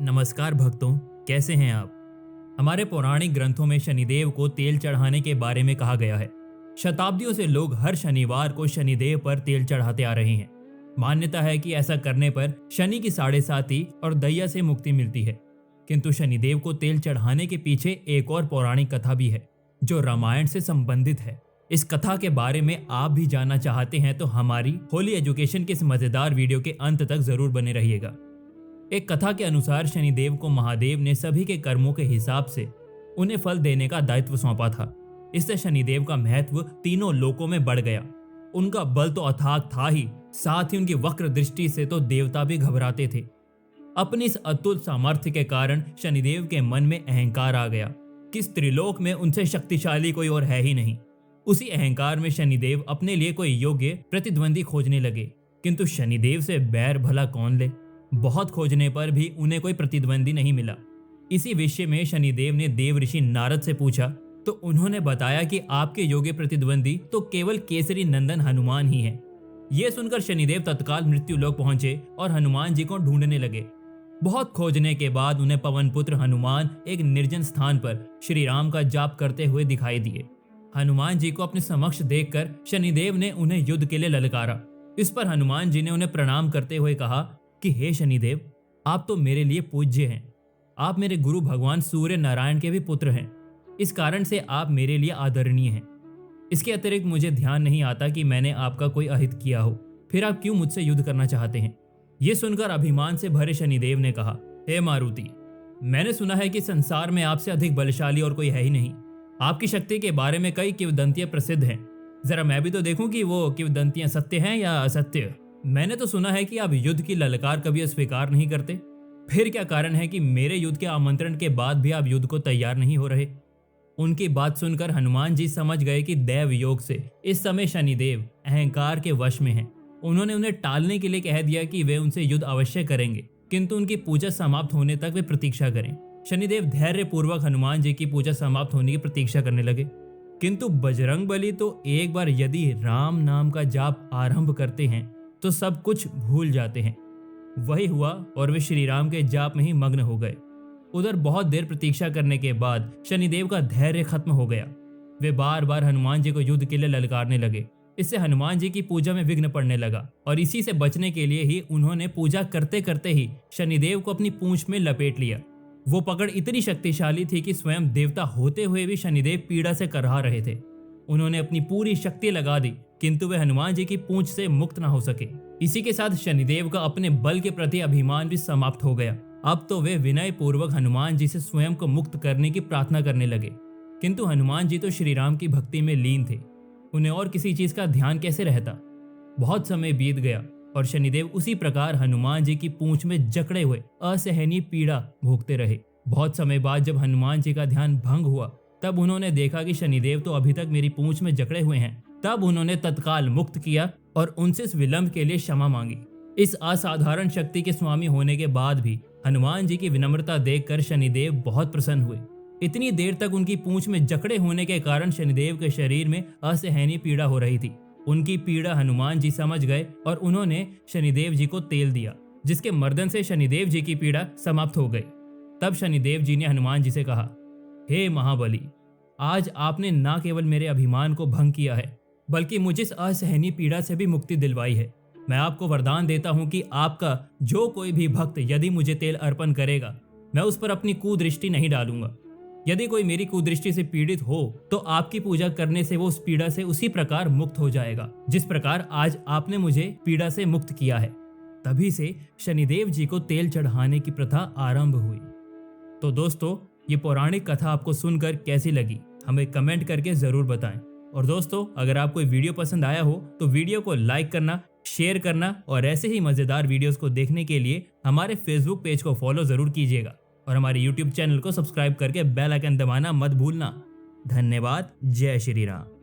नमस्कार भक्तों, कैसे हैं आप। हमारे पौराणिक ग्रंथों में शनिदेव को तेल चढ़ाने के बारे में कहा गया है। शताब्दियों से लोग हर शनिवार को शनिदेव पर तेल चढ़ाते आ रहे हैं। मान्यता है कि ऐसा करने पर शनि की साढ़े साती और दैया से मुक्ति मिलती है। किंतु शनिदेव को तेल चढ़ाने के पीछे एक और पौराणिक कथा भी है जो रामायण से संबंधित है। इस कथा के बारे में आप भी जानना चाहते हैं तो हमारी होली एजुकेशन के इस मजेदार वीडियो के अंत तक जरूर बने रहिएगा। एक कथा के अनुसार शनिदेव को महादेव ने सभी के कर्मों के हिसाब से उन्हें फल देने का दायित्व सौंपा था। इससे शनिदेव का महत्व तीनों लोकों में बढ़ गया। उनका बल तो अथाक था ही, साथ ही उनकी वक्र दृष्टि से तो देवता भी घबराते थे। अपनी इस अतुल सामर्थ्य के कारण शनिदेव के मन में अहंकार आ गया कि इस त्रिलोक में उनसे शक्तिशाली कोई और है ही नहीं। उसी अहंकार में शनिदेव अपने लिए कोई योग्य प्रतिद्वंदी खोजने लगे। किंतु शनिदेव से बैर भला कौन ले। बहुत खोजने पर भी उन्हें कोई प्रतिद्वंदी नहीं मिला। इसी विषय में शनिदेव ने देव ऋषि नारद से पूछा तो उन्होंने बताया कि आपके योग्य प्रतिद्वंदी तो केवल केसरी नंदन हनुमान ही हैं। यह सुनकर शनिदेव तत्काल मृत्युलोक पहुंचे और हनुमान जी को ढूंढने लगे। बहुत खोजने के बाद उन्हें पवन पुत्र हनुमान एक निर्जन स्थान पर श्री राम का जाप करते हुए दिखाई दिए। हनुमान जी को अपने समक्ष देखकर शनिदेव ने उन्हें युद्ध के लिए ललकारा। इस पर हनुमान जी ने उन्हें प्रणाम करते हुए कहा कि हे शनिदेव, आप तो मेरे लिए पूज्य हैं। आप मेरे गुरु भगवान सूर्य नारायण के भी पुत्र हैं। इस कारण से आप मेरे लिए आदरणीय हैं। इसके अतिरिक्त मुझे ध्यान नहीं आता कि मैंने आपका कोई अहित किया हो, फिर आप क्यों मुझसे युद्ध करना चाहते हैं। ये सुनकर अभिमान से भरे शनिदेव ने कहा, हे मारुति, मैंने सुना है कि संसार में आपसे अधिक बलशाली और कोई है ही नहीं। आपकी शक्ति के बारे में कई किंवदंतियां प्रसिद्ध हैं। जरा मैं भी तो देखूं कि वो किंवदंतियां सत्य हैं या असत्य। मैंने तो सुना है कि आप युद्ध की ललकार कभी स्वीकार नहीं करते। फिर क्या कारण है कि मेरे युद्ध के आमंत्रण के बाद भी आप युद्ध को तैयार नहीं हो रहे। उनकी बात सुनकर हनुमान जी समझ गए कि दैव योग से इस समय शनिदेव अहंकार के वश में हैं। उन्होंने उन्हें टालने के लिए कह दिया कि वे उनसे युद्ध अवश्य करेंगे, किंतु उनकी पूजा समाप्त होने तक वे प्रतीक्षा करें। शनिदेव धैर्य पूर्वक हनुमान जी की पूजा समाप्त होने की प्रतीक्षा करने लगे। किंतु बजरंगबली तो एक बार यदि राम नाम का जाप आरंभ करते हैं तो सब कुछ भूल जाते हैं। वही हुआ और वे श्री राम के जाप में ही मग्न हो गए। उधर बहुत देर प्रतीक्षा करने के बाद शनिदेव का धैर्य खत्म हो गया। वे बार बार हनुमान जी को युद्ध के लिए ललकारने लगे। इससे हनुमान जी की पूजा में विघ्न पड़ने लगा और इसी से बचने के लिए ही उन्होंने पूजा करते करते ही शनिदेव को अपनी पूंछ में लपेट लिया। वो पकड़ इतनी शक्तिशाली थी कि स्वयं देवता होते हुए भी शनिदेव पीड़ा से करहा रहे थे। उन्होंने अपनी पूरी शक्ति लगा दी, किंतु वे हनुमान जी की पूंछ से मुक्त न हो सके। इसी के साथ शनिदेव का अपने बल के प्रति अभिमान भी समाप्त हो गया। अब तो वे विनय पूर्वक हनुमान जी से स्वयं को मुक्त करने की प्रार्थना करने लगे। किंतु हनुमान जी तो श्री राम की भक्ति में लीन थे। उन्हें और किसी चीज का ध्यान कैसे रहता। बहुत समय बीत गया और शनिदेव उसी प्रकार हनुमान जी की पूंछ में जकड़े हुए असहनीय पीड़ा भोगते रहे। बहुत समय बाद जब हनुमान जी का ध्यान भंग हुआ तब उन्होंने देखा कि शनिदेव तो अभी तक मेरी पूंछ में जकड़े हुए हैं। तब उन्होंने तत्काल मुक्त किया और उनसे इस विलंब के लिए क्षमा मांगी। इस असाधारण शक्ति के स्वामी होने के बाद भी हनुमान जी की विनम्रता देखकर शनिदेव बहुत प्रसन्न हुए। इतनी देर तक उनकी पूंछ में जकड़े होने के कारण शनिदेव के शरीर में असहनीय पीड़ा हो रही थी। उनकी पीड़ा हनुमान जी समझ गए और उन्होंने शनिदेव जी को तेल दिया, जिसके मर्दन से शनिदेव जी की पीड़ा समाप्त हो गई। तब शनिदेव जी ने हनुमान जी से कहा, हे महाबली, आज आपने न केवल मेरे अभिमान को भंग किया है बल्कि मुझे इस असहनीय पीड़ा से भी मुक्ति दिलवाई है। मैं आपको वरदान देता हूं कि आपका जो कोई भी भक्त यदि मुझे तेल अर्पण करेगा, मैं उस पर अपनी कुदृष्टि नहीं डालूंगा। यदि कोई मेरी कुदृष्टि से पीड़ित हो तो आपकी पूजा करने से वो उस पीड़ा से उसी प्रकार मुक्त हो जाएगा जिस प्रकार आज आपने मुझे पीड़ा से मुक्त किया है। तभी से शनिदेव जी को तेल चढ़ाने की प्रथा आरंभ हुई। तो दोस्तों, ये पौराणिक कथा आपको सुनकर कैसी लगी हमें कमेंट करके जरूर बताएं। और दोस्तों, अगर आपको वीडियो पसंद आया हो तो वीडियो को लाइक करना, शेयर करना और ऐसे ही मजेदार वीडियोस को देखने के लिए हमारे फेसबुक पेज को फॉलो जरूर कीजिएगा और हमारे यूट्यूब चैनल को सब्सक्राइब करके बेल आइकन दबाना मत भूलना। धन्यवाद। जय श्री राम।